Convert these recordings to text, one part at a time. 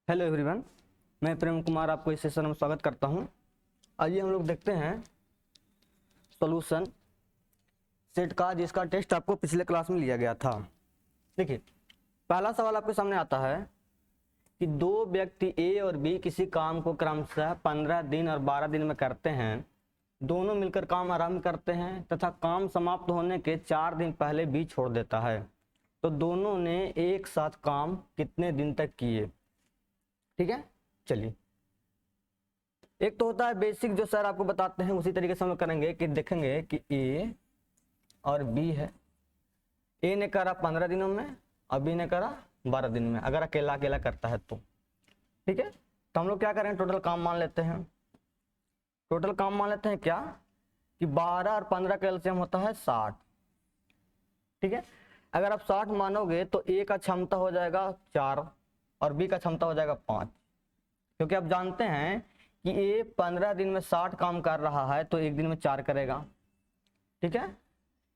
Hello everyone, मैं प्रेम कुमार आपको इस सेशन में स्वागत करता हूं। आइए हम लोग देखते हैं सॉल्यूशन सेट का, जिसका टेस्ट आपको पिछले क्लास में लिया गया था। देखिए, पहला सवाल आपके सामने आता है कि दो व्यक्ति ए और बी किसी काम को क्रमशः 15 दिन और 12 दिन में करते हैं। दोनों मिलकर काम आरंभ करते हैं तथा काम समाप्त होने के 4 दिन पहले बी छोड़ देता है। तो दोनों ने एक साथ काम कितने दिन तक किए? ठीक है, चलिए। एक तो होता है बेसिक, जो सर आपको बताते हैं, उसी तरीके से हम लोग करेंगे कि देखेंगे कि ए और बी है। ए ने करा 15 दिनों में और बी ने करा 12 दिन में, अगर अकेला अकेला करता है तो। ठीक है, तो हम लोग क्या करें, टोटल काम मान लेते हैं। टोटल काम मान लेते हैं क्या कि 12 और 15 का एलसीएम होता है 60। ठीक है, अगर आप 60 मानोगे तो ए का क्षमता हो जाएगा 4 और बी का क्षमता हो जाएगा 5, क्योंकि आप जानते हैं कि ए 15 दिन में 60 काम कर रहा है तो एक दिन में 4 करेगा। ठीक है,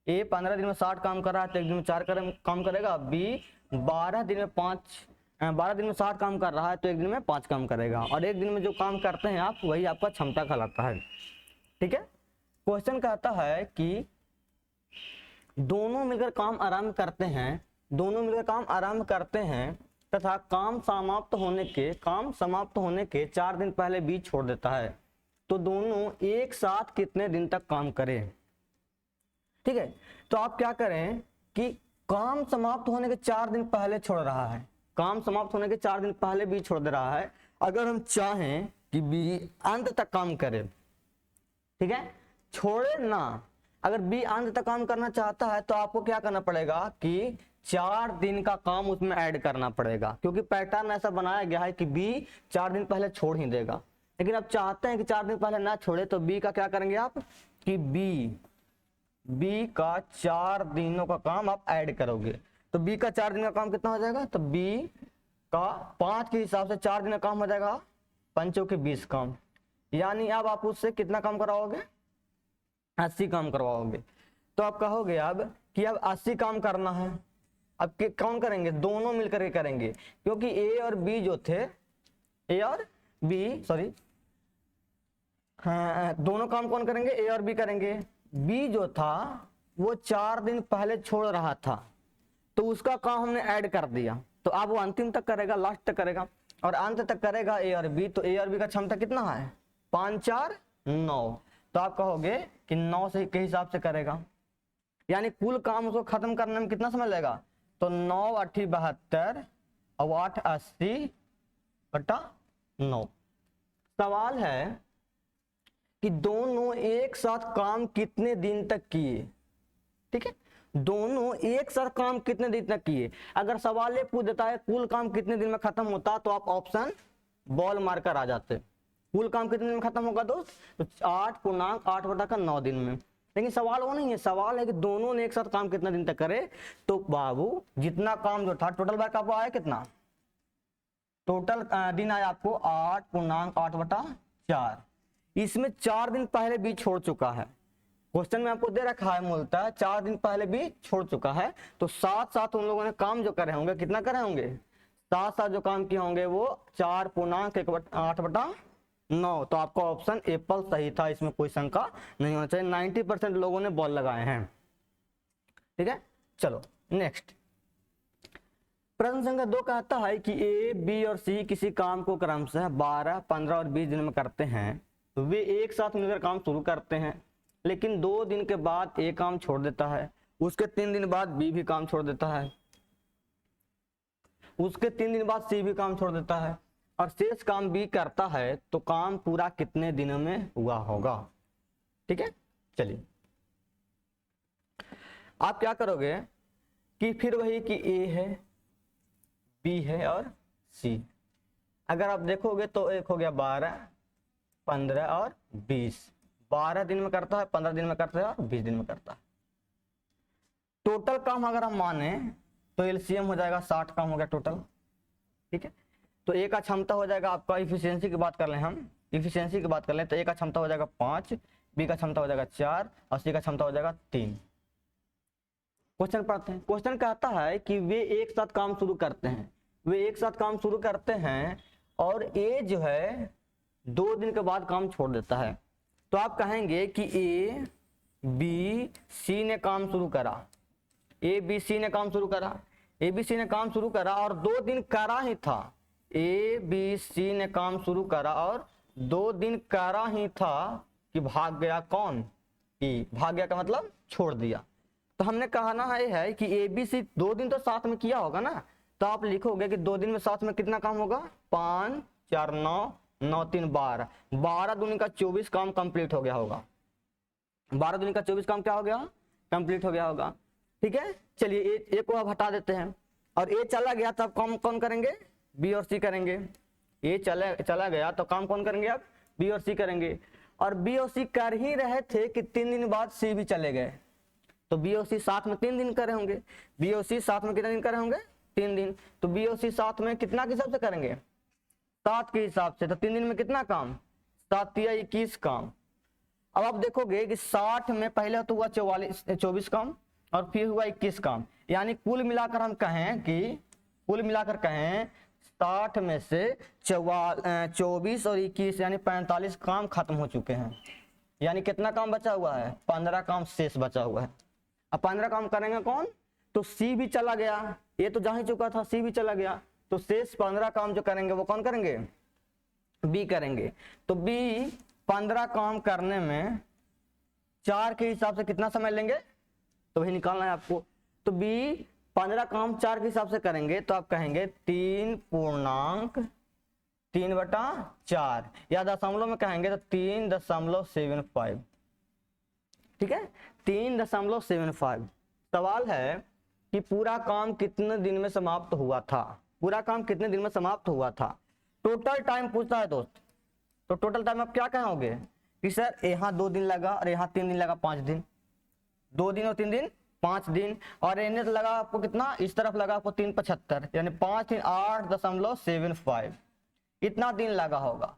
ए 15 दिन में 60 काम कर रहा है तो एक दिन में 4 काम करेगा। बी 12 दिन में 60 काम कर रहा है तो एक दिन में 5 काम करेगा, और एक दिन में जो काम करते हैं आप, वही आपका क्षमता कहलाता है। ठीक है, क्वेश्चन कहता है कि दोनों मिलकर काम आरंभ करते हैं तथा काम समाप्त होने के 4 दिन पहले बी छोड़ देता है। तो दोनों एक साथ कितने दिन तक काम करें? ठीक है, तो आप क्या करें कि काम समाप्त होने के 4 दिन पहले छोड़ रहा है, काम समाप्त होने के 4 दिन पहले बी छोड़ दे रहा है। अगर हम चाहें कि बी अंत तक काम करे, ठीक है, छोड़े ना, अगर बी अंत तक काम करना चाहता है तो आपको क्या करना पड़ेगा कि 4 दिन का काम उसमें ऐड करना पड़ेगा, क्योंकि पैटर्न ऐसा बनाया गया है कि बी 4 दिन पहले छोड़ ही देगा। लेकिन आप चाहते हैं कि 4 दिन पहले ना छोड़े, तो बी का क्या करेंगे आप कि बी का 4 दिनों का काम आप ऐड करोगे। तो बी का 4 दिन का काम कितना हो जाएगा? तो बी का 5 के हिसाब से 4 दिन का काम हो जाएगा 5 के 20 काम, यानी अब आप उससे कितना काम करवाओगे? 80 काम करवाओगे। तो आप कहोगे अब कि अब 80 काम करना है। अब कौन करेंगे? दोनों मिलकर के करेंगे, क्योंकि ए और बी दोनों काम कौन करेंगे? ए और बी करेंगे। बी जो था वो 4 दिन पहले छोड़ रहा था, तो उसका काम हमने ऐड कर दिया, तो अब वो अंतिम तक करेगा, लास्ट तक करेगा और अंत तक करेगा ए और बी। तो ए और बी का क्षमता कितना है? 5 4 9। तो आप कहोगे कि 9 से के हिसाब से करेगा, यानी कुल काम उसको खत्म करने में कितना समय लगेगा? तो 9 8 72 और 8 80 बटा 9। सवाल है कि दोनों एक साथ काम कितने दिन तक किए? ठीक है, दोनों एक साथ काम कितने दिन तक किए? अगर सवाल ये पूछ देता है कुल काम कितने दिन में खत्म होता, तो आप ऑप्शन बॉल मारकर आ जाते। कुल काम कितने दिन में खत्म होगा दोस्त? तो 8.8/9 दिन में। लेकिन सवाल वो नहीं है, सवाल है कि दोनों ने एक साथ काम कितना दिन तक करे। तो बाबू जितना काम जो था, टोटल वर्क आपको आया कितना? टोटल दिन आया आपको 8.8/4। इसमें 4 दिन पहले भी छोड़ चुका है। क्वेश्चन में आपको दे रखा है मूलतः 4 दिन पहले भी छोड़ चुका है। तो साथ साथ उन लोगों ने काम जो करे होंगे, कितना करे होंगे? साथ साथ जो काम किए होंगे वो 4.8/9। तो आपका ऑप्शन एप्पल सही था, इसमें कोई शंका नहीं होना चाहिए। 90% लोगों ने बॉल लगाए हैं। ठीक है, चलो नेक्स्ट। प्रश्न संख्या 2 कहता है कि ए बी और सी किसी काम को क्रमशः 12 15 और 20 दिन में करते हैं। वे एक साथ मिलकर काम शुरू करते हैं, लेकिन 2 दिन के बाद ए काम छोड़ देता है, उसके 3 दिन बाद बी भी काम छोड़ देता है, उसके 3 दिन बाद सी भी काम छोड़ देता है, और शेष काम बी करता है। तो काम पूरा कितने दिनों में हुआ होगा? ठीक है, चलिए आप क्या करोगे कि फिर वही कि ए है, बी है और सी। अगर आप देखोगे तो एक हो गया 12 15 और 20। 12 दिन में करता है, 15 दिन में करता है और 20 दिन में करता है। टोटल काम अगर हम माने तो एलसीएम हो जाएगा 60 काम हो गया टोटल। ठीक है, तो ए का क्षमता हो जाएगा आपका, इफिशियंसी की बात कर लें हम, इफिशियंसी की बात कर लें तो ए का क्षमता हो जाएगा 5, बी का क्षमता हो जाएगा 4 और सी का क्षमता हो जाएगा 3। क्वेश्चन पढ़ते हैं। क्वेश्चन कहता है कि वे एक साथ काम शुरू करते हैं और ए जो है 2 दिन के बाद काम छोड़ देता है, तो आप कहेंगे कि ए बी सी ने काम शुरू करा, ए बी सी ने काम शुरू करा, ए बी सी ने काम शुरू करा और 2 दिन करा ही था, ए बी सी ने काम शुरू करा और 2 दिन करा ही था कि भाग गया कौन, ई। भाग गया का मतलब छोड़ दिया। तो हमने कहना है कि ए बी सी 2 दिन तो साथ में किया होगा ना, तो आप लिखोगे कि 2 दिन में साथ में कितना काम होगा, 5 4 9 9 3 12, 12 दूनी का 24 काम कंप्लीट हो गया होगा, 12 दूनी का 24 काम क्या हो गया, कंप्लीट हो गया होगा। ठीक है, चलिए ए को अब हटा देते हैं और ए चला गया, तब काम कौन करेंगे, बी और सी करेंगे। ए चला गया तो काम कौन करेंगे, अब बी और सी करेंगे। और बी और सी कर ही रहे थे कि 3 दिन बाद सी भी चले गए, तो बी और सी साथ में 3 दिन करे होंगे। बी और सी साथ में कितने दिन करे होंगे, 3 दिन। तो बी और सी साथ में कितना के हिसाब से करेंगे, 7 के हिसाब से। तो 3 दिन में कितना काम, 7 या 21 काम। अब आप देखोगे कि 60 में पहले तो हुआ 24 काम और फिर हुआ 21 काम, यानी कुल मिलाकर हम कहें कि 60 में से 24 और 21 यानी 45 काम खत्म हो चुके हैं। यानी कितना काम बचा हुआ है, 15 काम शेष बचा हुआ है। अब 15 काम करेंगे कौन, तो सी भी चला गया, ये तो जा ही चुका था, सी भी चला गया, तो शेष 15 काम जो करेंगे वो कौन करेंगे, बी करेंगे। तो बी 15 काम करने में 4 के हिसाब से कितना समय लेंगे, तो वही निकालना है आपको। तो बी 15 काम 4 के हिसाब से करेंगे, तो आप कहेंगे 3.3/4 या दशमलव में कहेंगे तो 3.75। ठीक है, 3.75। सवाल है कि पूरा काम कितने दिन में समाप्त हुआ था, पूरा काम कितने दिन में समाप्त हुआ था। टोटल टाइम पूछता है दोस्त, तो टोटल टाइम आप क्या कहोगे कि सर यहाँ 2 दिन लगा और यहाँ 3 दिन लगा, 5 दिन। 2 दिन और 3 दिन 5 दिन, और इन्हें तो लगा आपको कितना, इस तरफ लगा आपको 3.75, यानी 5 दिन 8.75, इतना दिन लगा होगा।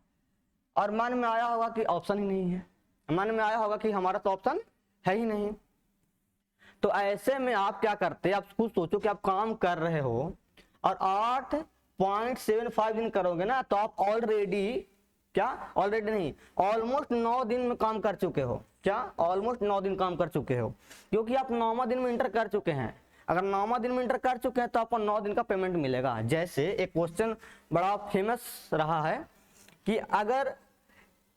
और मन में आया होगा कि ऑप्शन ही नहीं है, मन में आया होगा कि हमारा तो ऑप्शन है ही नहीं। तो ऐसे में आप क्या करते, आप खुद सोचो कि आप काम कर रहे हो और 8.75 दिन करोगे ना, तो आप ऑलरेडी नहीं, ऑलमोस्ट 9 दिन में काम कर चुके हो। क्या, ऑलमोस्ट 9 दिन काम कर चुके हो, क्योंकि आप 9वां दिन में इंटर कर चुके हैं। अगर 9वां दिन में इंटर कर चुके हैं तो आपको 9 दिन का पेमेंट मिलेगा। जैसे एक क्वेश्चन बड़ा फेमस रहा है कि अगर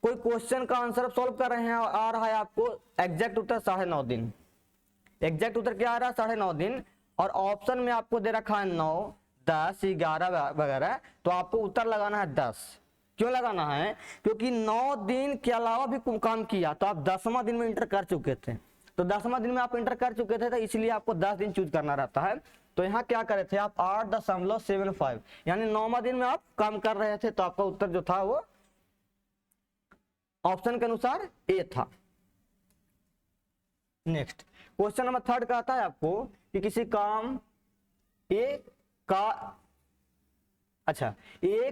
कोई क्वेश्चन का आंसर सॉल्व कर रहे हैं और आ रहा है आपको एग्जैक्ट उत्तर 9.5 दिन, एग्जैक्ट उत्तर क्या आ रहा है, 9.5 दिन, और ऑप्शन में आपको दे रखा है 9, 10, 11 वगैरह, तो आपको उत्तर लगाना है 10। क्यों लगाना है, क्योंकि 9 दिन के अलावा भी काम किया, तो आप 10वां दिन में इंटर कर चुके थे, तो 10वां दिन में आप इंटर कर चुके थे, तो इसलिए आपको 10 दिन चूज करना रहता है। तो यहाँ क्या करे थे आप, 8.75, यानी 9वां दिन में आप काम कर रहे थे, तो आपका उत्तर जो था वो ऑप्शन के अनुसार ए था। नेक्स्ट क्वेश्चन नंबर 3 कहता है आपको कि किसी काम ए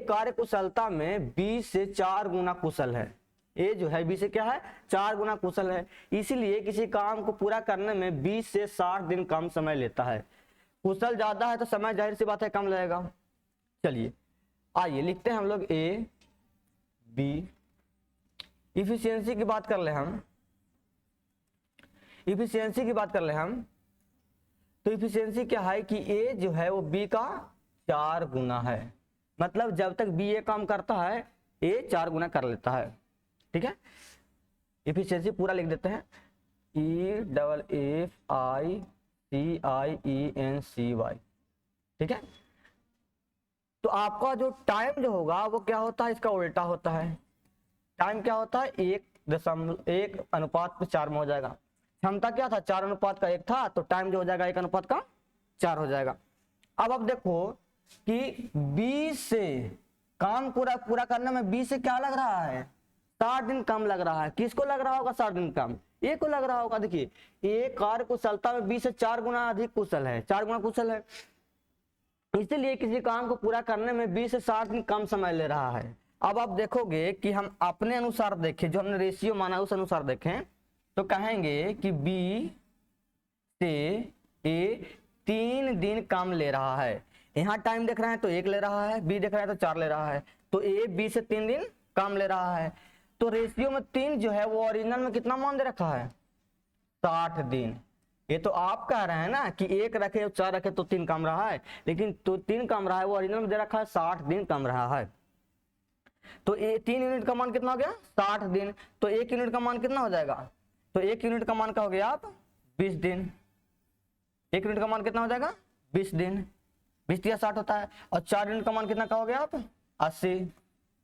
कार्य कुशलता में बी से 4 गुना कुशल है। ए जो है बी से क्या है, 4 गुना कुशल है, इसीलिए किसी काम को पूरा करने में 20 से 60 दिन कम समय लेता है। कुशल ज्यादा है तो समय जाहिर सी बात है कम लगेगा। चलिए आइए लिखते हैं हम लोग ए बी। इफिशियंसी की बात कर ले हम, इफिशियंसी की बात कर ले हम, तो इफिशियंसी क्या है कि ए जो है वो बी का 4 गुना है, मतलब जब तक बी ए काम करता है ए 4 गुना कर लेता है। ठीक है, इफिशियंसी पूरा लिख देते हैं, EFFICIENCY। ठीक है, तो आपका जो टाइम जो होगा वो क्या होता है, इसका उल्टा होता है। टाइम क्या होता है, 1:4 में हो जाएगा। क्षमता क्या था, 4:1 था, तो टाइम जो हो जाएगा 1:4 हो जाएगा। अब आप देखो कि 20 से काम पूरा करने में 20 से क्या लग रहा है, 60 दिन कम लग रहा है। किसको लग रहा होगा 60 दिन कम, ए को लग रहा होगा। देखिए ए कार्य कुशलता में 20 से 4 गुना अधिक कुशल है, 4 गुना कुशल है, इसलिए किसी काम को पूरा करने में 20 से 60 दिन कम समय ले रहा है। अब आप देखोगे कि हम अपने अनुसार देखें, जो हमने रेशियो माना उस अनुसार देखें, तो कहेंगे कि बी से ए 3 दिन कम ले रहा है, यहाँ टाइम देख रहे हैं तो 1 ले रहा है, बी देख रहे हैं तो 4 ले रहा है, तो ए बी से 3 दिन कम ले रहा है। तो रेशियो में 3 जो है वो ओरिजिनल में कितना मान दे रखा है, 60 दिन। ये तो आप कह रहे हैं ना कि 1 रखे 4 रखे तो 3 कम रहा है, लेकिन तो 3 कम रहा है, वो ओरिजिनल में दे रखा है 60 दिन कम रहा है। तो ये 3 यूनिट का मान कितना हो गया, 60 दिन। तो 1 यूनिट का मान कितना हो जाएगा, तो 1 यूनिट का मान का हो गया आप 20 दिन। 1 यूनिट का मान कितना हो जाएगा, 20 दिन। 20 या 60 होता है। और 4 यूनिट का मान कितना का हो गया आप, 80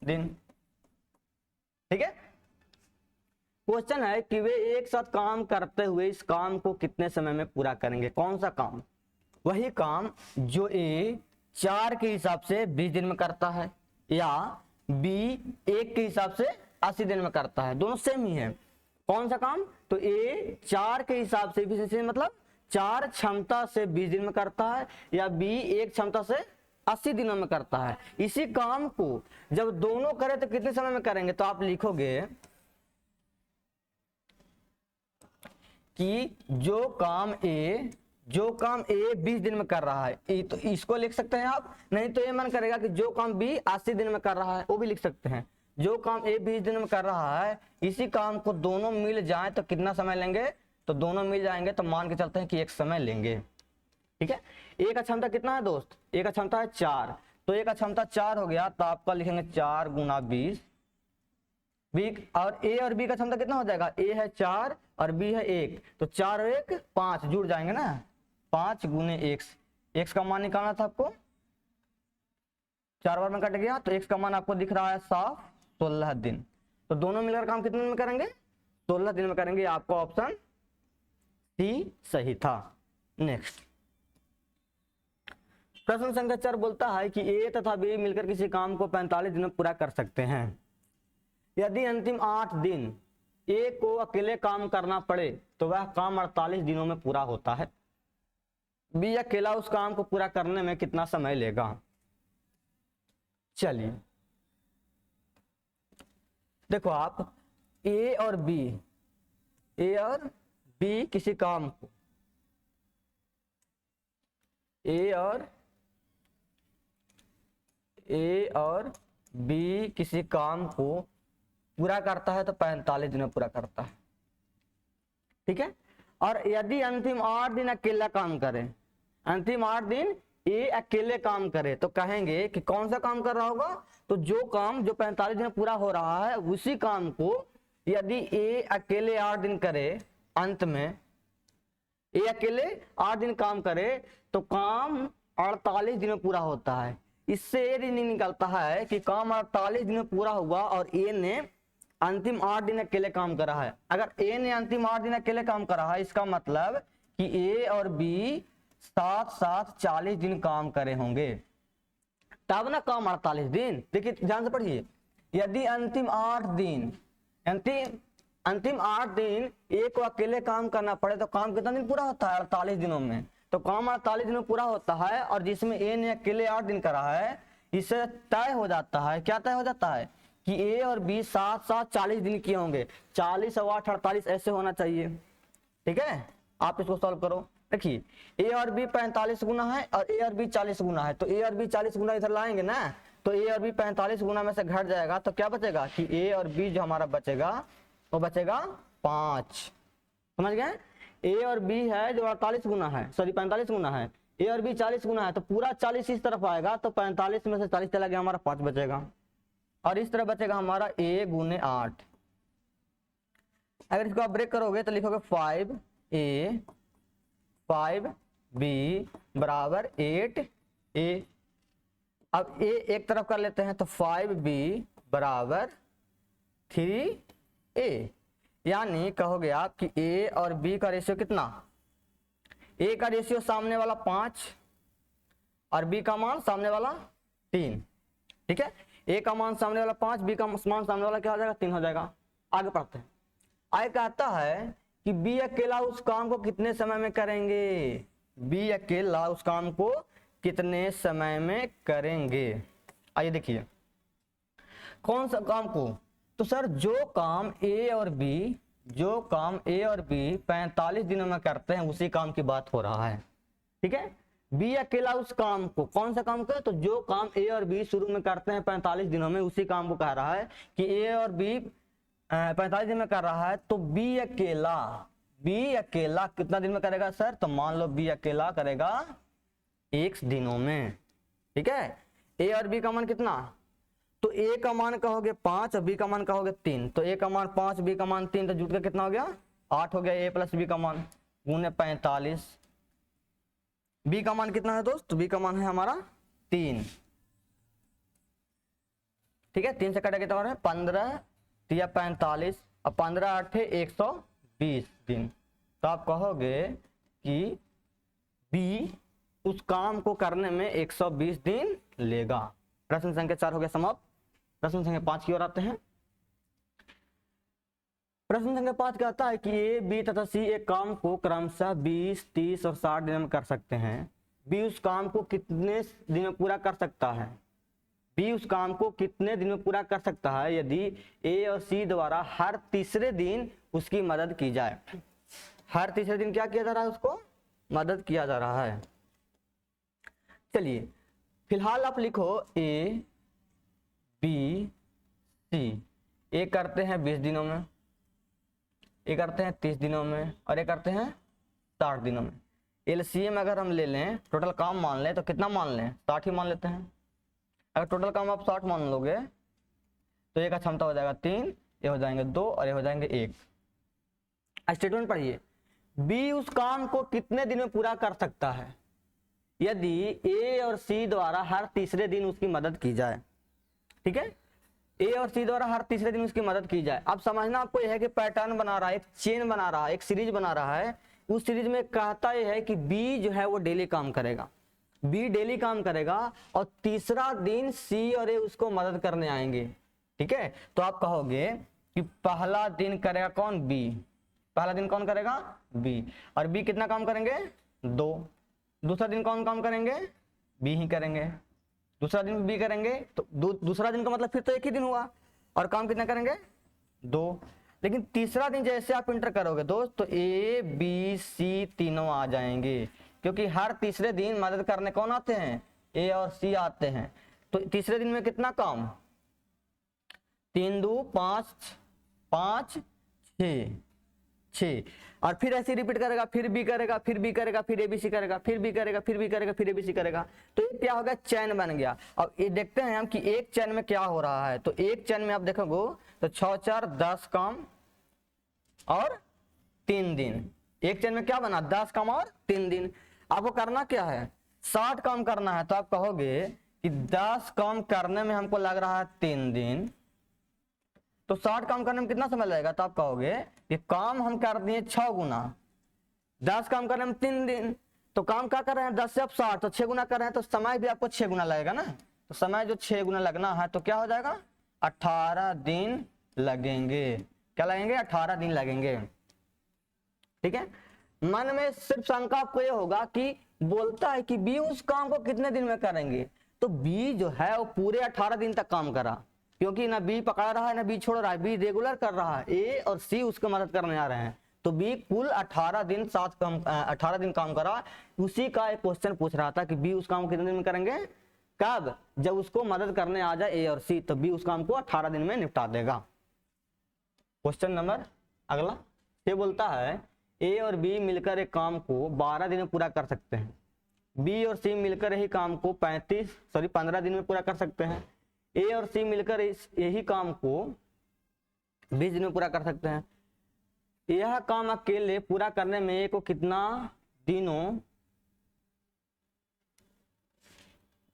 दिन। ठीक है। क्वेश्चन है कि वे एक साथ काम करते हुए इस काम को कितने समय में पूरा करेंगे। कौन सा काम, वही काम जो ए 4 के हिसाब से 20 दिन में करता है या बी 1 के हिसाब से 80 दिन में करता है, दोनों सेम ही है। कौन सा काम, तो ए 4 के हिसाब से भी मतलब 4 क्षमता से 20 दिन में करता है या बी 1 क्षमता से 80 दिनों में करता है। इसी काम को जब दोनों करें तो कितने समय में करेंगे, तो आप लिखोगे कि जो काम ए 20 दिन में कर रहा है, तो इसको लिख सकते हैं आप। नहीं तो ये मन करेगा कि जो काम बी 80 दिन में कर रहा है, वो भी लिख सकते हैं। जो काम ए 20 दिन में कर रहा है, इसी काम को दोनों मिल जाए तो कितना समय लेंगे, तो दोनों मिल जाएंगे तो मान के चलते हैं कि 1 समय लेंगे। ठीक है। ए का क्षमता कितना है दोस्त, ए का क्षमता है 4, तो ए का क्षमता 4 हो गया, तो आपका लिखेंगे 4 गुना 20। बी और ए और बी का क्षमता कितना हो जाएगा, ए है 4 और बी है 1, तो 4 और 1 5 जुड़ जाएंगे ना, 5 गुने x का मान निकालना था आपको, 4 बार में कट गया, तो x का मान आपको दिख रहा है साफ 16 दिन। तो दोनों मिलकर काम कितने दिन में करेंगे, 16 दिन में करेंगे। आपका ऑप्शन सी सही था। नेक्स्ट प्रश्न संख्या 4 बोलता है कि ए तथा बी मिलकर किसी काम को 45 दिन में पूरा कर सकते हैं। यदि अंतिम 8 दिन ए को अकेले काम करना पड़े तो वह काम 48 दिनों में पूरा होता है। बी अकेला उस काम को पूरा करने में कितना समय लेगा। चलिए देखो आप, ए और बी किसी काम को, ए और बी किसी काम को पूरा करता है तो 45 दिन में पूरा करता है। ठीक है। और यदि अंतिम 8 दिन अकेला काम करे, अंतिम 8 दिन ए अकेले काम करे, तो कहेंगे कि कौन सा काम कर रहा होगा, तो जो काम जो 45 दिन में पूरा हो रहा है उसी काम को यदि ए अकेले 8 दिन करे, अंत में ए अकेले 8 दिन काम करे तो काम 48 दिन में पूरा होता है। इससे ये नहीं निकलता है कि काम 48 दिन में पूरा हुआ और ए ने अंतिम 8 दिन अकेले काम करा है। अगर ए ने अंतिम 8 दिन अकेले काम करा है, इसका मतलब कि ए और बी साथ साथ 40 दिन काम करे होंगे, तब ना काम 48 दिन। देखिए ध्यान से पढ़िए, यदि अंतिम 8 दिन ए को अकेले काम करना पड़े तो काम कितना दिन पूरा होता है, 48 दिनों में। तो काम 48 दिनों में पूरा होता है, और जिसमें ए ने अकेले 8 दिन करा है, इससे तय हो जाता है, क्या तय हो जाता है कि ए और बी साथ साथ 40 दिन किए होंगे। 40 और 8 48 ऐसे होना चाहिए। ठीक है। आप इसको सॉल्व करो। देखिए ए और बी 45 गुना है और ए और बी 40 गुना है, तो ए और बी 40 गुना इधर लाएंगे ना, तो ए और बी 45 गुना में से घट जाएगा, तो क्या बचेगा कि ए और बी जो हमारा बचेगा वो बचेगा 5। समझ गए। ए और बी है जो 48 गुना है, सॉरी 45 गुना है, ए और बी 40 गुना है, तो पूरा 40 इस तरफ आएगा, तो 45 में से 40 चला गया, हमारा 5 बचेगा। और इस तरह बचेगा हमारा ए गुने 8। अगर इसको आप ब्रेक करोगे तो लिखोगे 5a 5b बराबर 8a। अब a एक तरफ कर लेते हैं, तो 5b बराबर 3a, यानी कहोगे आप कि a और b का रेशियो कितना, a का रेशियो सामने वाला 5 और b का मान सामने वाला 3। ठीक है। a का मान सामने वाला 5, b का मान सामने वाला क्या हो जाएगा, 3 हो जाएगा। आगे पढ़ते हैं। आगे कहता है कि बी अकेला उस काम को कितने समय में करेंगे, बी अकेला उस काम को कितने समय में करेंगे। आइए देखिए कौन सा काम को, तो सर जो काम ए और बी 45 दिनों में करते हैं उसी काम की बात हो रहा है। ठीक है। बी अकेला उस काम को, कौन सा काम को, तो जो काम ए और बी शुरू में करते हैं 45 दिनों में, उसी काम को कह रहा है कि ए और बी 45 दिन में कर रहा है। तो बी अकेला कितना दिन में करेगा सर, तो मान लो बी अकेला करेगा x दिनों में। ठीक है, ए और बी का मान कितना, तो ए का मान कहोगे 5 और बी का मान कहोगे 3, तो ए का मान 5 बी का मान 3, तो जुट के कितना हो गया 8 हो गया ए प्लस बी का मान गुने 45। बी का मान कितना है दोस्त, बी का मान है हमारा 3। ठीक है, 3 से कटा कितना हो रहा है 15 या 45 और 15 8 है 120 दिन। तो आप कहोगे कि बी उस काम को करने में 120 दिन लेगा। प्रश्न संख्या 4 हो गया समाप्त। प्रश्न संख्या 5 की ओर आते हैं। प्रश्न संख्या 5 कहता है कि ए बी तथा सी एक काम को क्रमशः 20, 30 और 60 दिन में कर सकते हैं। बी उस काम को कितने दिन में पूरा कर सकता है, बी उस काम को कितने दिन में पूरा कर सकता है यदि ए और सी द्वारा हर तीसरे दिन उसकी मदद की जाए। हर तीसरे दिन क्या किया जा रहा है, उसको मदद किया जा रहा है। चलिए फिलहाल आप लिखो ए बी सी, ए करते हैं 20 दिनों में, ए करते हैं 30 दिनों में और ए करते हैं 60 दिनों में। एलसीएम अगर हम ले लें, टोटल काम मान लें, तो कितना मान लें 60 ही मान लेते हैं। अगर टोटल काम आप 60 मान लोगे तो ए का क्षमता हो जाएगा 3, ये हो जाएंगे 2 और ये हो जाएंगे 1। स्टेटमेंट पढ़िए, बी उस काम को कितने दिन में पूरा कर सकता है यदि ए और सी द्वारा हर तीसरे दिन उसकी मदद की जाए। ठीक है, ए और सी द्वारा हर तीसरे दिन उसकी मदद की जाए। अब समझना आपको यह है कि पैटर्न बना रहा है, एक चेन बना रहा है, एक सीरीज बना रहा है। उस सीरीज में कहता यह है कि बी जो है वो डेली काम करेगा, बी डेली काम करेगा और तीसरा दिन सी और ए उसको मदद करने आएंगे। ठीक है, तो आप कहोगे कि पहला दिन करेगा कौन, बी। पहला दिन कौन करेगा, बी। और बी कितना काम करेंगे 2। दूसरा दिन कौन काम करेंगे, बी ही करेंगे। दूसरा दिन बी करेंगे, तो दूसरा दिन का मतलब फिर तो एक ही दिन हुआ और काम कितना करेंगे 2। लेकिन तीसरा दिन जैसे आप इंटर करोगे दोस्त, तो ए बी सी तीनों आ जाएंगे, क्योंकि हर तीसरे दिन मदद करने कौन आते हैं, ए और सी आते हैं। तो तीसरे दिन में कितना काम, 3 2 5 5 6 और फिर ऐसे रिपीट करेगा, फिर बी करेगा, फिर बी करेगा, फिर एबीसी करेगा, फिर बी करेगा, फिर बी करेगा, फिर एबीसी करेगा। तो ये क्या हो गया, चैन बन गया। अब ये देखते हैं हम कि एक चैन में क्या हो रहा है। तो एक चैन में आप देखोगे तो 6 4 10 काम और 3 दिन। एक चैन में क्या बना, 10 काम और 3 दिन। आपको करना क्या है, 60 काम करना है। तो आप कहोगे कि 10 काम करने में हमको लग रहा है 3 दिन, तो 60 काम करने में कितना समय लगेगा। तो आप कहोगे कि काम हम कर दिए 6 गुना, 10 काम करने में 3 दिन, तो काम क्या कर रहे हैं 10 से आप 60, तो 6 गुना कर रहे हैं, तो समय भी आपको 6 गुना लगेगा ना। तो समय जो 6 गुना लगना है तो क्या हो जाएगा 18 दिन लगेंगे। क्या लगेंगे, 18 दिन लगेंगे। ठीक है, मन में सिर्फ शंका आपको ये होगा कि बोलता है कि बी उस काम को कितने दिन में करेंगे। तो बी जो है वो पूरे 18 दिन तक काम करा, क्योंकि ना बी पकड़ा रहा है ना बी छोड़ रहा है, बी रेगुलर कर रहा है। ए और सी उसको मदद करने आ रहे हैं, तो बी कुल 18 दिन 18 दिन काम करा। उसी का एक क्वेश्चन पूछ रहा था कि बी उस काम को कितने दिन में करेंगे, कब, जब उसको मदद करने आ जाए ए और सी, तो बी उस काम को 18 दिन में निपटा देगा। क्वेश्चन नंबर अगला ये बोलता है ए और बी मिलकर एक काम को 12 दिन में पूरा कर सकते हैं। बी और सी मिलकर यही काम को 15 दिन में पूरा कर सकते हैं। ए और सी मिलकर यही काम को 20 दिन में पूरा कर सकते हैं। यह काम अकेले पूरा करने में ए को कितना दिनों,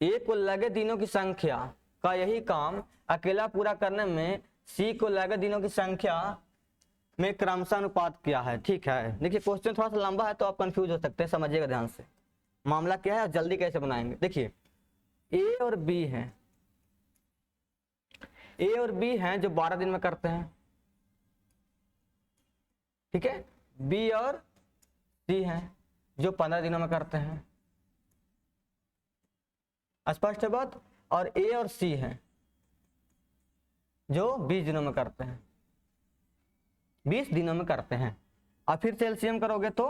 ए को लगे दिनों की संख्या का यही काम अकेला पूरा करने में सी को लगे दिनों की संख्या में क्रमशः अनुपात क्या है। ठीक है, देखिए क्वेश्चन थोड़ा सा लंबा है तो आप कंफ्यूज हो सकते हैं, समझिएगा ध्यान से मामला क्या है और जल्दी कैसे बनाएंगे। देखिए ए और बी है, ए और बी हैं जो 12 दिन में करते हैं। ठीक है, बी और सी हैं जो 15 दिनों में करते हैं। स्पष्ट है बात। और ए और सी हैं जो 20 दिनों में करते हैं, 20 दिनों में करते हैं। और फिर से एलसीएम करोगे तो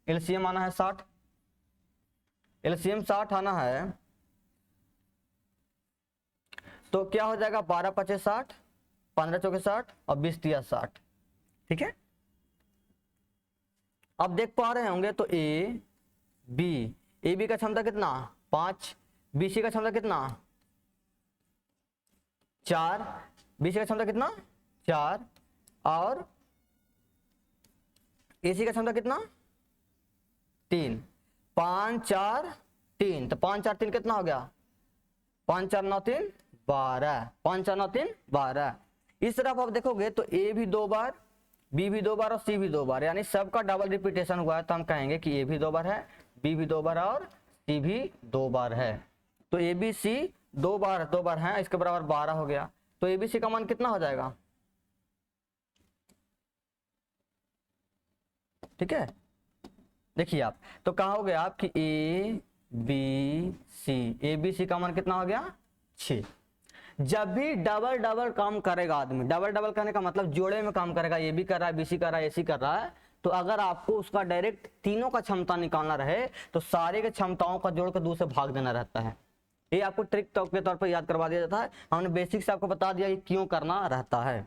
एलसीएम आना है 60, एलसीएम 60 आना है तो क्या हो जाएगा, 12 पचे 60, 15 चौके 60 और 20 तिया 60। ठीक है, अब देख पा रहे होंगे तो ए बी का क्षमता कितना 5, बीसी का क्षमता कितना 4, बीसी का क्षमता कितना 4 और एसी का क्षमता कितना 3, 5 4 3, तो 5 4 3 कितना हो गया, 5 4 9 3 12, 5 4 9 3 12। इस तरफ आप देखोगे तो ए भी 2 बार, बी भी 2 बार और सी भी 2 बार, यानी सबका डबल रिपीटेशन हुआ है, तो हम कहेंगे कि ए भी 2 बार है, बी भी 2 बार और सी भी 2 बार है। तो ए बी सी 2 बार है, इसके बराबर 12 हो गया। तो ए बी सी का मान कितना हो जाएगा, ठीक है, देखिए आप तो कहोगे आप कि ए बी सी का मान कितना हो गया 6। जब भी डबल डबल काम करेगा आदमी, डबल डबल करने का मतलब जोड़े में काम करेगा, ए बी कर रहा है, बी सी कर रहा है, ए सी कर रहा है, तो अगर आपको उसका डायरेक्ट तीनों का क्षमता निकालना रहे तो सारे के क्षमताओं का जोड़ कर 2 से भाग देना रहता है। ये आपको ट्रिक के तौर पर याद करवा दिया जाता है, हमने बेसिक से आपको बता दिया कि क्यों करना रहता है।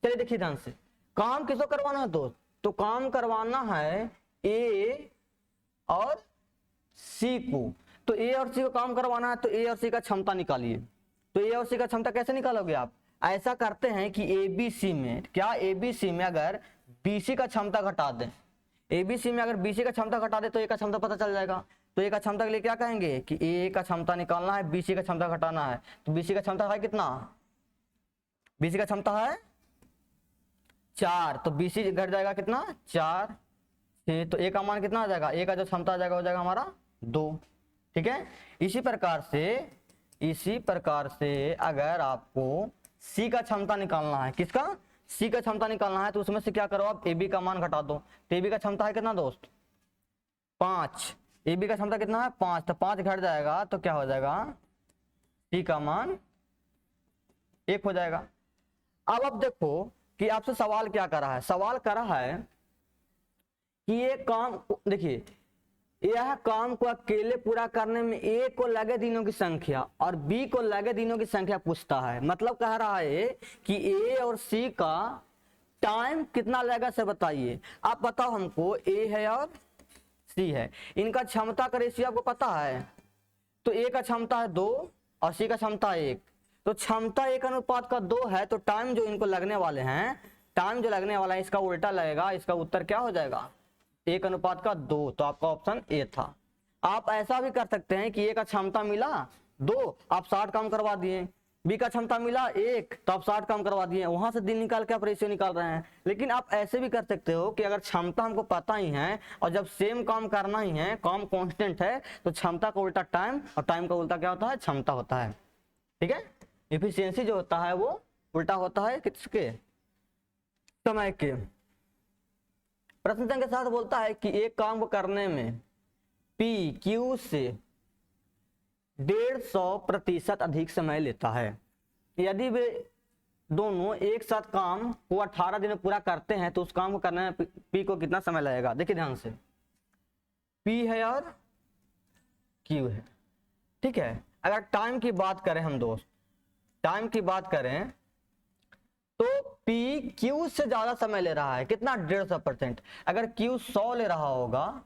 चलिए देखिए ध्यान से, काम किसको करवाना है दोस्त, तो काम करवाना है ए और सी को। तो ए और सी को काम करवाना है तो ए और सी का क्षमता निकालिए। तो ए और सी का क्षमता कैसे निकालोगे आप, ऐसा करते हैं कि एबीसी में, क्या एबीसी में अगर बीसी का क्षमता घटा दें, एबीसी में अगर बीसी का क्षमता घटा दे तो ए का क्षमता पता चल जाएगा। तो ए का क्षमता के लिए क्या कहेंगे कि ए का क्षमता निकालना है, बीसी का क्षमता घटाना है। तो बीसी का क्षमता है कितना, बीसी का क्षमता है 4, तो बीसी घट जाएगा कितना 4 6, तो ए का मान कितना आ जाएगा, ए का जो क्षमता आ जाएगा हो जाएगा हमारा 2। ठीक है, इसी प्रकार से अगर आपको सी का क्षमता निकालना है, किसका, सी का क्षमता निकालना है, तो उसमें से क्या करो आप, ए बी का मान घटा दो। तो ए बी का क्षमता है कितना दोस्त 5, ए बी का क्षमता कितना है 5, तो 5 घट जाएगा तो क्या हो जाएगा, सी का मान 1 हो जाएगा। अब आप देखो कि आपसे सवाल क्या कर रहा है, सवाल कर रहा है कि ये काम, देखिए यह काम को अकेले पूरा करने में ए को लगे दिनों की संख्या और बी को लगे दिनों की संख्या पूछता है। मतलब कह रहा है कि ए और सी का टाइम कितना लगेगा से बताइए। आप बताओ हमको, ए है और सी है, इनका क्षमता का रेशियो आपको पता है, तो ए का क्षमता है 2 और सी का क्षमता 1, तो क्षमता 1 अनुपात का 2 है, तो टाइम जो इनको लगने वाले हैं, टाइम जो लगने वाला है इसका उल्टा लगेगा, इसका उत्तर क्या हो जाएगा 1 अनुपात का 2। तो आपका ऑप्शन ए था। आप ऐसा भी कर सकते हैं कि ए का क्षमता मिला 2, आप 60 काम करवा दिए, बी का क्षमता मिला 1, तो आप 60 काम करवा दिए, वहां से दिन निकाल के आप रेशियो निकाल रहे हैं। लेकिन आप ऐसे भी कर सकते हो कि अगर क्षमता हमको पता ही है और जब सेम काम करना ही है, काम कांस्टेंट है, तो क्षमता का उल्टा टाइम और टाइम का उल्टा क्या होता है, क्षमता होता है। ठीक है, एफिशिएंसी जो होता है वो उल्टा होता है किसके, समय के। प्रश्न संख्या 7 बोलता है कि एक काम को करने में पी क्यू से 150% अधिक समय लेता है। यदि वे दोनों एक साथ काम को 18 दिन में पूरा करते हैं तो उस काम को करने में पी को कितना समय लगेगा। देखिए ध्यान से, पी है और क्यू है, ठीक है। अगर टाइम की बात करें हम दोस्त, टाइम की बात करें तो पी क्यू से ज्यादा समय ले रहा है, कितना 150%। अगर क्यू 100 ले रहा होगा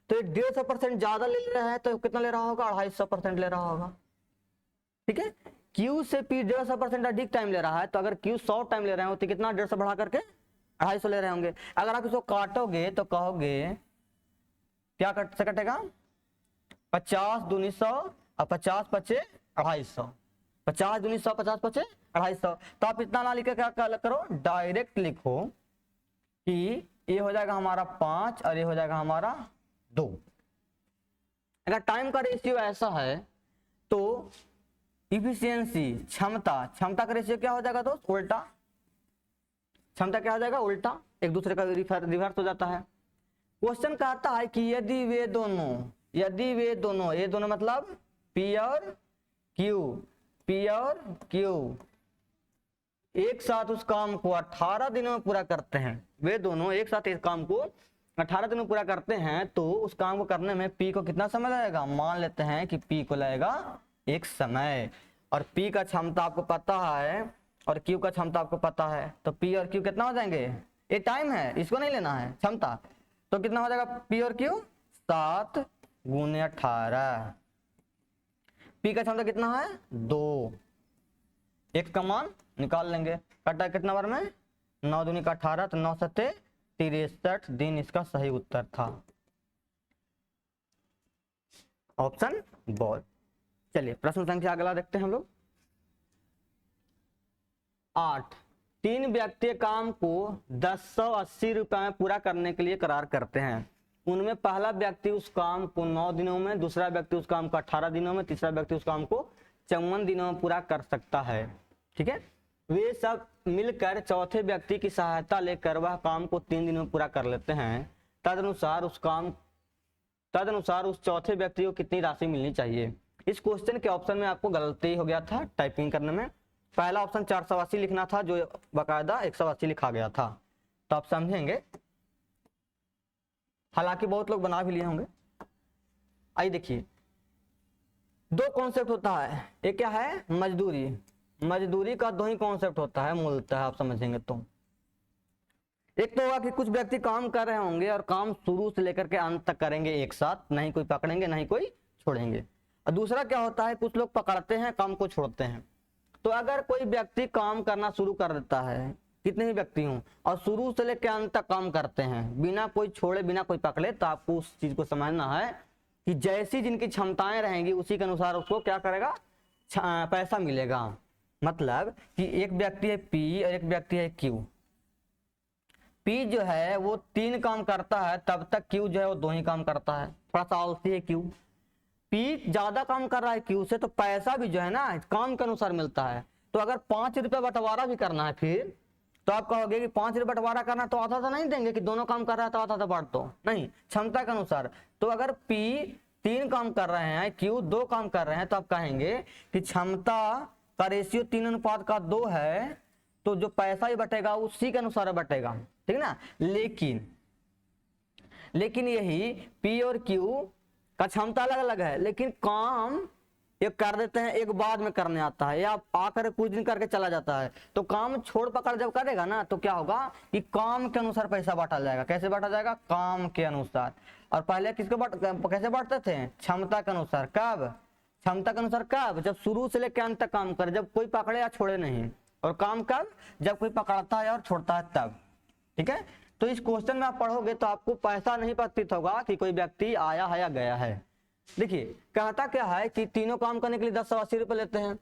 तो 150% ज्यादा ले रहा है, तो कितना ले रहा होगा 250% ले रहा होगा। ठीक है, क्यू से पी 150% अधिक टाइम ले रहा है, तो अगर क्यू 100 टाइम ले रहे हो तो कितना 150 बढ़ा करके 250 ले रहे होंगे। अगर आप इसको काटोगे तो कहोगे क्या कट से कटेगा, 50 दूनी 100 और 50 पचे 250, 50 दूनी 100 50 पचे 250। तो आप इतना ना लिख के क्या करो, डायरेक्ट लिखो कि ये हो जाएगा हमारा 5 और ये हो जाएगा हमारा 2। अगर टाइम का रेशियो ऐसा है तो इफिशियंसी, क्षमता का रेशियो क्या हो जाएगा दोस्त, उल्टा। क्षमता क्या हो जाएगा, उल्टा, एक दूसरे का रिवर्स हो जाता है। क्वेश्चन कहता है कि यदि वे दोनों ये दोनों मतलब पी और क्यू एक साथ उस काम को 18 दिनों में पूरा करते हैं, वे दोनों एक साथ इस काम को 18 दिन में पूरा करते हैं तो उस काम को करने में पी को कितना समय लगेगा। मान लेते हैं कि पी को लगेगा 1 समय, और पी का क्षमता आपको पता है और क्यू का क्षमता आपको पता है, तो पी और क्यू कितना हो जाएंगे। ये टाइम है, इसको नहीं लेना है क्षमता, तो कितना हो जाएगा पी और क्यू 7 गुने 18। पी का क्षमता कितना है 2, एक का मान निकाल लेंगे, कटा कितना बार में 9 दूनी का 18, तो 9 सत्ते 63 दिन इसका सही उत्तर था, ऑप्शन बॉल। चलिए प्रश्न संख्या अगला देखते हैं हम लोग। 8, 3 व्यक्ति काम को 1080 रुपए में पूरा करने के लिए करार करते हैं। उनमें पहला व्यक्ति उस काम को 9 दिनों में, दूसरा व्यक्ति उस काम को 18 दिनों में, तीसरा व्यक्ति उस काम को 54 दिनों में पूरा कर सकता है। ठीक है, वे सब मिलकर चौथे व्यक्ति की सहायता लेकर वह काम को 3 दिनों में पूरा कर लेते हैं। तदनुसार उस चौथे व्यक्ति को कितनी राशि मिलनी चाहिए। इस क्वेश्चन के ऑप्शन में आपको गलती हो गया था टाइपिंग करने में। पहला ऑप्शन 480 लिखना था, जो बाकायदा 180 लिखा गया था, तो आप समझेंगे, हालांकि बहुत लोग बना भी लिए होंगे। आइए देखिए, 2 कॉन्सेप्ट होता है, एक क्या है मजदूरी। मजदूरी का 2 ही कॉन्सेप्ट होता है मूलतः, आप समझेंगे तो। एक तो होगा कि कुछ व्यक्ति काम कर रहे होंगे और काम शुरू से लेकर के अंत तक करेंगे एक साथ, नहीं कोई पकड़ेंगे नहीं कोई छोड़ेंगे। और दूसरा क्या होता है, कुछ लोग पकड़ते हैं काम को छोड़ते हैं। तो अगर कोई व्यक्ति काम करना शुरू कर देता है, कितने ही व्यक्ति हों, और शुरू से लेकर अंत तक काम करते हैं बिना कोई छोड़े बिना कोई पकड़े, तो आपको उस चीज को समझना है कि जैसी जिनकी क्षमताएं रहेंगी उसी के अनुसार उसको क्या करेगा, पैसा मिलेगा। मतलब कि एक व्यक्ति है पी और एक व्यक्ति है क्यू। पी जो है वो 3 काम करता है, तब तक क्यू जो है वो 2 ही काम करता है, थोड़ा सा आलसी है क्यू। पी ज्यादा काम कर रहा है क्यू से, तो पैसा भी जो है ना काम के अनुसार मिलता है। तो अगर 5 रुपये बंटवारा भी करना है फिर, तो आप कहोगे कि 5 रुपये बंटवारा करना, तो आधा तो नहीं देंगे कि दोनों काम कर रहा है तो आधा बांट दो, नहीं, क्षमता के अनुसार। तो अगर पी 3 काम कर रहे हैं, क्यू 2 काम कर रहे हैं, तो आप कहेंगे कि क्षमता का रेशियो 3:2 है, तो जो पैसा ही बटेगा उसी के अनुसार बटेगा, ठीक ना। लेकिन यही पी और क्यू का क्षमता अलग अलग है, लेकिन काम एक कर देते हैं, एक बाद में करने आता है, या आकर कुछ दिन करके चला जाता है। तो काम छोड़ पकड़ जब करेगा ना, तो क्या होगा कि काम के अनुसार पैसा बांटा जाएगा। कैसे बांटा जाएगा, काम के अनुसार। और पहले किसको कैसे बांटते थे, क्षमता के अनुसार। कब, क्षमता के अनुसार कब, जब शुरू से लेकर अंत तक काम करे, जब कोई पकड़े या छोड़े नहीं। और काम कब, जब कोई पकड़ता है और छोड़ता है तब। ठीक है, तो इस क्वेश्चन में आप पढ़ोगे तो आपको पैसा नहीं प्रतीत होगा कि कोई व्यक्ति आया है या गया है। देखिए कहता क्या है कि तीनों काम करने के लिए 1080 रुपए लेते हैं।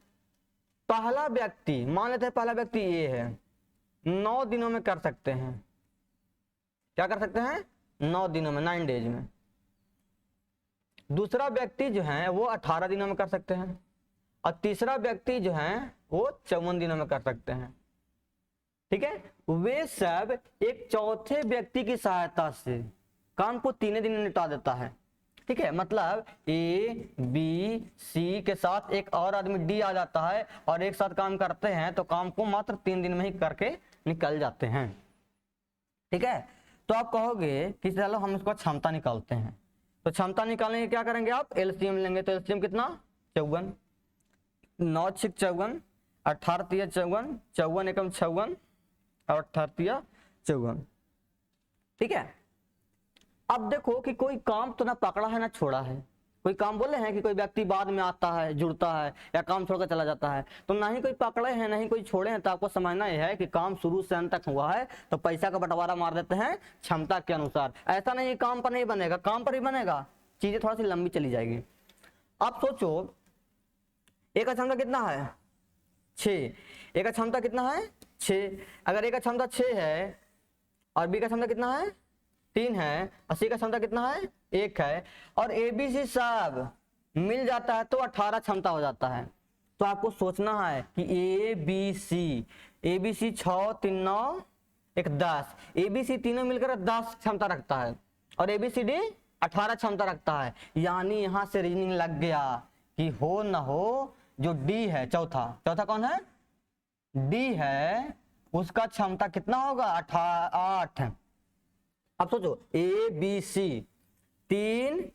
पहला व्यक्ति, मान लेते हैं पहला व्यक्ति ये है, 9 दिनों में कर सकते हैं। क्या कर सकते हैं, 9 दिनों में, 9 डेज में। दूसरा व्यक्ति जो है वो 18 दिनों में कर सकते हैं, और तीसरा व्यक्ति जो है वो 54 दिनों में कर सकते हैं। ठीक है, वे सब एक चौथे व्यक्ति की सहायता से काम को 3 दिन में निपटा देता है। ठीक है, मतलब ए बी सी के साथ एक और आदमी डी आ जाता है और एक साथ काम करते हैं, तो काम को मात्र 3 दिन में ही करके निकल जाते हैं। ठीक है, तो आप कहोगे कि चलो हम इसको क्षमता निकालते हैं। तो क्षमता निकालने के क्या करेंगे आप, एलसीएम लेंगे। तो एलसीएम कितना, 54, 9 6 54, 18 3 54, 54 एकम 56 और 18 3 54। ठीक है, अब देखो कि कोई काम तो ना पकड़ा है ना छोड़ा है। कोई काम बोले हैं कि कोई व्यक्ति बाद में आता है, जुड़ता है या काम छोड़कर चला जाता है, तो ना ही कोई पकड़े हैं ना ही कोई छोड़े हैं। तो आपको समझना यह है कि काम शुरू से अंत तक हुआ है, तो पैसा का बंटवारा मार देते हैं क्षमता के अनुसार। ऐसा नहीं काम पर नहीं बनेगा, काम पर ही बनेगा, चीजें थोड़ा सी लंबी चली जाएगी। आप सोचो एक का क्षमता कितना है 6, एक का क्षमता कितना है 6। अगर एक का क्षमता 6 है और बी का क्षमता कितना है 3 है, और सी का क्षमता कितना है 1 है, और ए बी सी सब मिल जाता है तो 18 क्षमता हो जाता है। तो आपको सोचना है कि ए बी सी 6 3 9 1 10, ए बी सी तीनों मिलकर 10 क्षमता रखता है, और ए बी सी डी 18 क्षमता रखता है। यानी यहां से रीजनिंग लग गया कि हो न हो जो डी है, चौथा कौन है, डी है, उसका क्षमता कितना होगा 8। अब सोचो ए बी सी, 3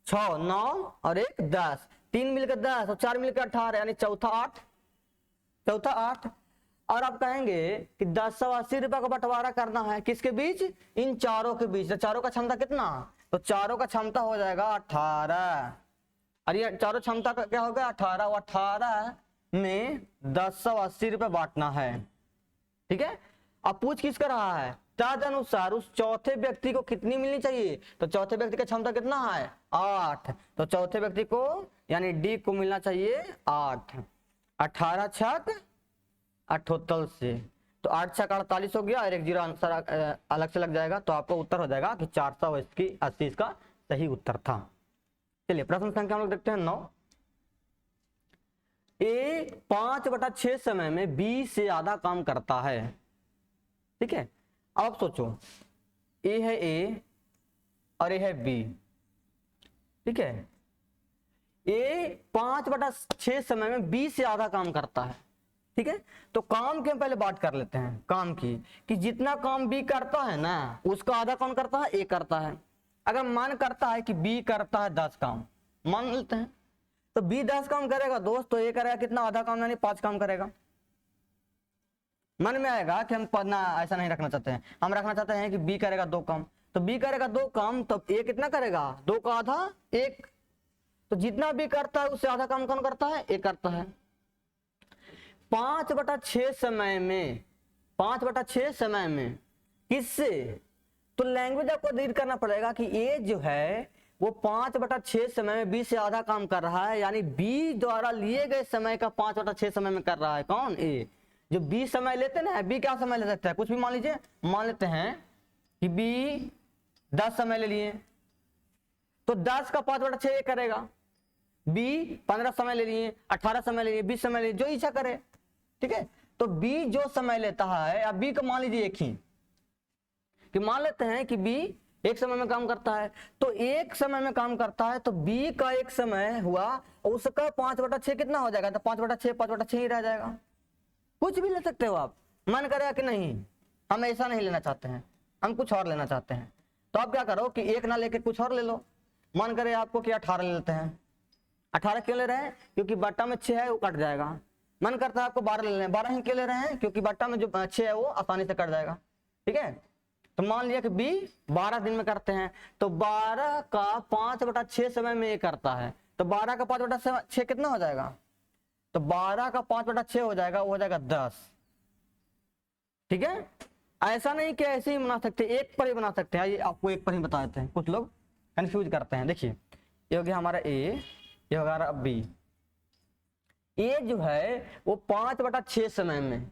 6 9 और 1 10, 3 मिलकर 10 और 4 मिलकर 18, यानी चौथा 8, चौथा 8। और आप कहेंगे कि 1080 रुपए का बंटवारा करना है किसके बीच, इन चारों के बीच। तो चारों का क्षमता कितना, तो चारों का क्षमता हो जाएगा 18, और ये चारों क्षमता का क्या होगा 18, और 18 में 1080 रुपए बांटना है। ठीक है, अब पूछ किसका रहा है, तदनुसार उस चौथे व्यक्ति को कितनी मिलनी चाहिए, तो चौथे व्यक्ति का क्षमता कितना है 8, तो चौथे व्यक्ति को यानी डी को मिलना चाहिए 8। 18 छक 78 से, तो 8 छक 48 हो गया, और एक जीरो आंसर अलग से लग जाएगा, तो आपका उत्तर हो जाएगा कि 480 इसका सही उत्तर था। चलिए प्रश्न संख्या हम लोग देखते हैं 9। ए 5/6 समय में बी से आधा काम करता है। ठीक है, अब सोचो ए है ए और ए है बी। ठीक है, ए 5/6 समय में बी से आधा काम करता है। ठीक है, तो काम की हम पहले बात कर लेते हैं, काम की, कि जितना काम बी करता है ना उसका आधा कौन करता है, ए करता है। अगर मन करता है कि बी करता है 10 काम, मान लेते हैं, तो बी 10 काम करेगा दोस्त, तो ए करेगा कितना, आधा काम, यानी 5 काम करेगा। मन में आएगा कि हम पढ़ना ऐसा नहीं रखना चाहते हैं, हम रखना चाहते हैं कि बी करेगा 2 काम, तो बी करेगा 2 काम, तो ए कितना करेगा, 2 का आधा 1, तो जितना बी करता है उससे आधा काम कौन करता है, ए करता है। 5/6 समय में, 5/6 समय में किससे, तो लैंग्वेज आपको रीड करना पड़ेगा कि ए जो है वो 5/6 समय में बी से आधा काम कर रहा है, यानी बी द्वारा लिए गए समय का 5/6 समय में कर रहा है कौन, ए। जो बी समय लेते ना, बी क्या समय ले सकता है, कुछ भी मान लीजिए, मान लेते हैं कि बी 10 समय ले लिए, तो 10 का 5/6 ये करेगा। बी 15 समय ले लिए, 18 समय ले लिए, 20 समय ले लिए, जो इच्छा करे। ठीक है, तो बी जो समय लेता है, अब बी को मान लीजिए एक ही, कि मान लेते हैं कि बी एक समय में काम करता है, तो एक समय में काम करता है, तो बी का एक समय हुआ, उसका 5/6 कितना हो जाएगा, तो 5/6 ही रह जाएगा। कुछ भी ले सकते हो आप, मन करेगा कि नहीं हम ऐसा नहीं लेना चाहते हैं, हम कुछ और लेना चाहते हैं, तो आप क्या करो कि एक ना लेके कुछ और ले लो। मन करे आपको कि 18 ले लेते हैं, 18 क्यों ले रहे हैं, क्योंकि बट्टा में 6 है वो कट जाएगा। मन करता है आपको 12 ले लें, 12 ही क्यों ले रहे हैं, क्योंकि बट्टा में जो 6 है वो आसानी से कट जाएगा। ठीक है, तो मान लिया कि बी 12 दिन में करते हैं, तो 12 का 5/6 समय में ये करता है, तो 12 का 5/6 कितना हो जाएगा, तो 12 का 5/6 हो जाएगा, वो हो जाएगा 10। ठीक है, ऐसा नहीं कि ऐसे ही बना सकते, एक पर ही बना सकते हैं। ये आपको एक पर ही बता देते हैं, कुछ लोग कंफ्यूज करते हैं। देखिए ये हो गया हमारा ए, ये हो गया बी। ए जो है वो 5/6 समय में,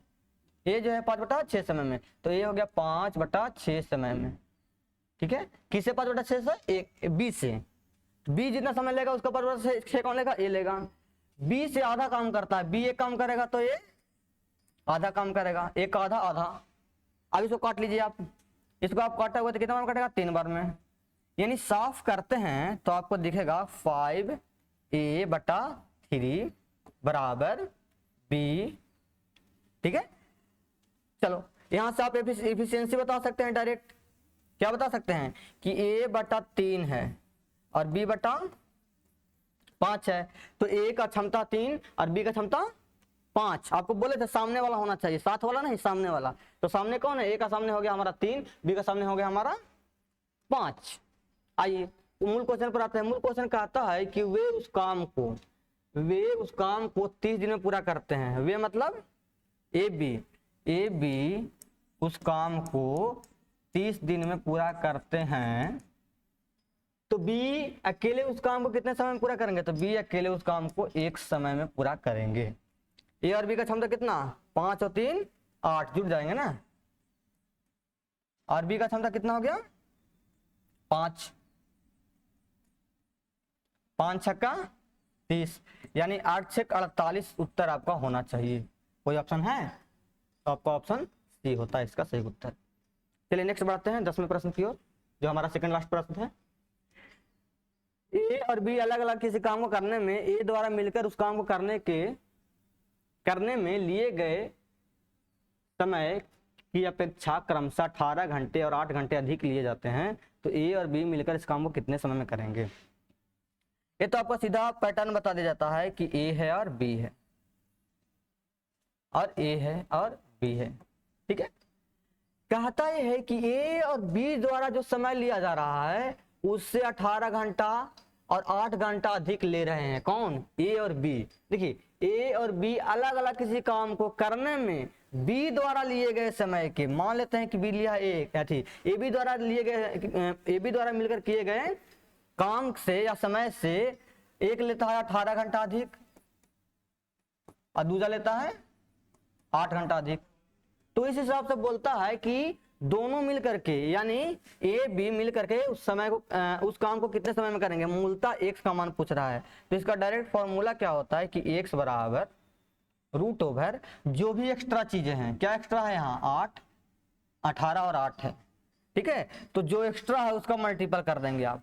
ए जो है 5/6 समय में, तो ये हो गया 5/6 समय में। ठीक है, किसे 5/6 से, एक बी से, बी जितना समय लेगा उसका 5/6 कौन लेगा, ए लेगा। बी से आधा काम करता है, बी एक काम करेगा तो ये आधा काम करेगा, एक आधा आधा। अब इसको काट लीजिए आप, इसको आप काटा हुआ तो कितना बार कटेगा, 3 बार में, यानी साफ करते हैं तो आपको दिखेगा 5a/3 बराबर बी। ठीक है, चलो यहां से आप एफिशिएंसी बता सकते हैं डायरेक्ट, क्या बता सकते हैं कि a/3 है और b/5 है, तो a का क्षमता 3 और b का क्षमता 5। आपको बोले थे सामने वाला होना चाहिए, साथ वाला नहीं, सामने वाला। तो सामने कौन है, a का सामने हो गया हमारा 3, b का सामने हो गया हमारा 5। आइए मूल क्वेश्चन पर आते हैं। मूल क्वेश्चन कहता है कि वे उस काम को 30 दिन में पूरा करते हैं। वे मतलब ए बी उस काम को 30 दिन में पूरा करते हैं, तो बी अकेले उस काम को कितने समय में पूरा करेंगे, तो बी अकेले उस काम को 1 समय में पूरा करेंगे। ए और बी का क्षमता कितना, 5 और 3 8, जुड़ जाएंगे ना, और बी का क्षमता कितना हो गया 5, 5 छक्का 30, यानी 8 छक्का 48 उत्तर आपका होना चाहिए। कोई ऑप्शन है, तो आपका ऑप्शन सी होता है इसका सही उत्तर। चलिए नेक्स्ट बढ़ते हैं 10वें प्रश्न की ओर, जो हमारा सेकंड लास्ट प्रश्न है। ए और बी अलग अलग किसी काम को करने में, ए द्वारा मिलकर उस काम को करने में लिए गए समय की अपेक्षा क्रमशः 18 घंटे और 8 घंटे अधिक लिए जाते हैं तो ए और बी मिलकर इस काम को कितने समय में करेंगे। ये तो आपको सीधा पैटर्न बता दिया जाता है कि ए है और बी है और ए है और बी है। ठीक है, कहता यह है कि ए और बी द्वारा जो समय लिया जा रहा है उससे 18 घंटा और 8 घंटा अधिक ले रहे हैं। कौन? ए और बी। देखिए, ए और बी अलग अलग किसी काम को करने में बी द्वारा लिए गए समय के, मान लेते हैं कि बी लिया ए बी द्वारा लिए गए, ए बी द्वारा मिलकर किए गए काम से या समय से एक लेता है 18 घंटा अधिक और दूसरा लेता है 8 घंटा अधिक। तो इस हिसाब से बोलता है कि दोनों मिलकर के यानी ए बी मिलकर के उस समय को उस काम को कितने समय में करेंगे। मूलतः एक्स का मान पूछ रहा है तो इसका डायरेक्ट फॉर्मूला क्या होता है कि एक्स बराबर रूट ओवर जो भी एक्स्ट्रा चीजें हैं। क्या एक्स्ट्रा है यहाँ? 8, 18 और 8 है। ठीक है, तो जो एक्स्ट्रा है उसका मल्टीपल कर देंगे आप।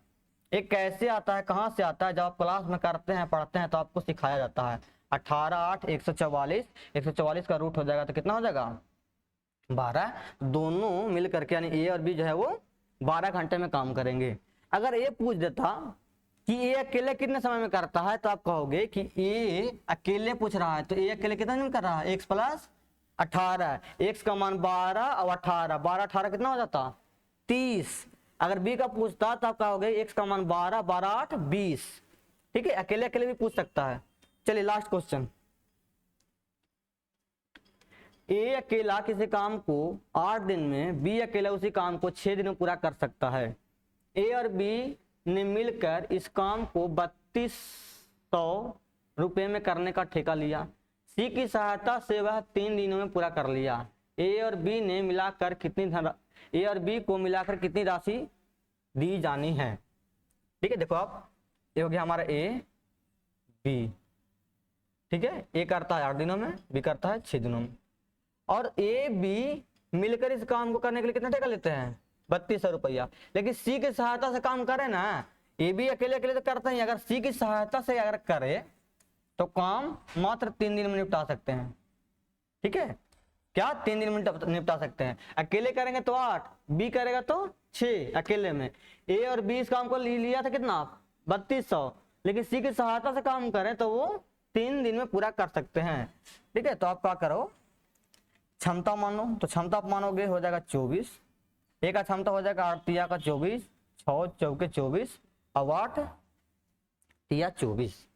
एक कैसे आता है, कहाँ से आता है, जब आप क्लास में करते हैं पढ़ते हैं तो आपको सिखाया जाता है। 18 8 144, 144 का रूट हो जाएगा तो कितना हो जाएगा? 12। दोनों मिल करके यानी ए और बी जो है वो 12 घंटे में काम करेंगे। अगर ए पूछ देता कि ए अकेले कितने समय में करता है तो आप कहोगे कि ए अकेले पूछ रहा है तो ए अकेले कितना दिन कर रहा है? x + 18, x का मान 12 और 18, 12 18 कितना हो जाता? 30। अगर बी का पूछता तो आप कहोगे x का मान 12, 12 8 20। ठीक है, अकेले अकेले भी पूछ सकता है। चलिए लास्ट क्वेश्चन। ए अकेला किसी काम को 8 दिन में, बी अकेला उसी काम को 6 दिन में पूरा कर सकता है। ए और बी ने मिलकर इस काम को 3200 रुपये में करने का ठेका लिया। सी की सहायता से वह 3 दिनों में पूरा कर लिया। ए और बी को मिलाकर कितनी राशि दी जानी है। ठीक है, देखो आप, ये हो गया हमारा ए बी। ठीक है, ए करता है 8 दिनों में, बी करता है 6 दिनों में। और ए बी मिलकर इस काम को करने के लिए कितना ठेका लेते हैं? 3200 रुपया। लेकिन सी की सहायता से काम करे ना, ए बी अकेले अकेले तो करते हैं, अगर सी की सहायता से अगर करे तो काम मात्र 3 दिन में निपटा सकते हैं। ठीक है, क्या 3 दिन में निपटा सकते हैं। अकेले करेंगे तो 8, बी करेगा तो 6 अकेले में। ए और बी इस काम को लिया था कितना? 3200। लेकिन सी की सहायता से काम करें तो वो 3 दिन में पूरा कर सकते हैं। ठीक है, तो आप क्या करो, क्षमता मानो, तो क्षमता आप मानोगे हो जाएगा 24। ए का क्षमता हो जाएगा 8 तिया का 24, 6 चौके 24 और 8 तिया 24।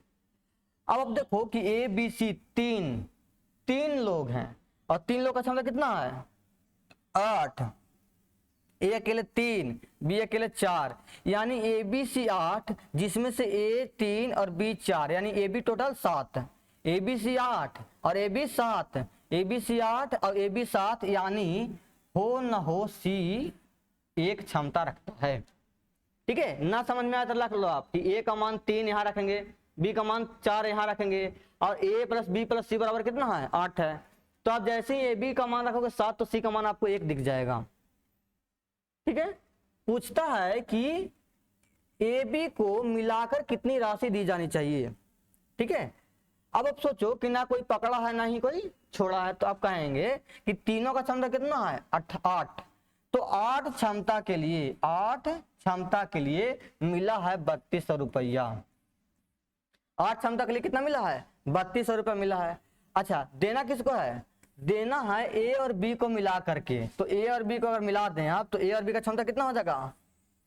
अब देखो कि ए बी सी तीन लोग हैं और 3 लोग का क्षमता कितना है? 8। ए अकेले 3, बी अकेले 4, यानी ए बी सी 8 जिसमें से ए 3 और बी 4, यानी A B total 7। A B C 8 और A B 7, A B C 8 और ए बी 7, यानी हो न हो सी एक क्षमता रखता है। ठीक है, ना समझ में आया तो रख लो आप कि ए का मान 3 यहाँ रखेंगे, बी का मान 4 यहाँ रखेंगे और ए प्लस बी प्लस सी बराबर कितना है? 8 है। तो आप जैसे ही ए बी का मान रखोगे 7 तो सी का मान आपको 1 दिख जाएगा। ठीक है, पूछता है कि ए बी को मिलाकर कितनी राशि दी जानी चाहिए। ठीक है, अब आप सोचो कि ना कोई पकड़ा है ना ही कोई छोड़ा है, तो आप कहेंगे कि तीनों का क्षमता कितना है? 8। तो 8 क्षमता के लिए मिला है 3200 रुपया। 8 क्षमता के लिए कितना मिला है? 3200 रुपया मिला है। अच्छा, देना किसको है? देना है ए और बी को मिला करके। तो ए और बी को अगर मिला दें आप तो ए और बी का क्षमता कितना हो जाएगा?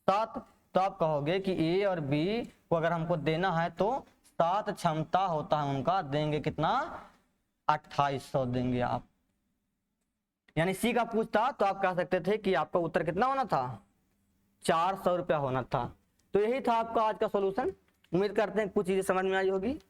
7। तो आप कहोगे कि ए और बी को अगर हमको देना है तो 7 क्षमता होता है उनका, देंगे कितना? 2800 देंगे आप। यानी सी का पूछता तो आप कह सकते थे कि आपका उत्तर कितना होना था? 400 रुपया होना था। तो यही था आपका आज का सॉल्यूशन। उम्मीद करते हैं कुछ चीजें समझ में आई होगी।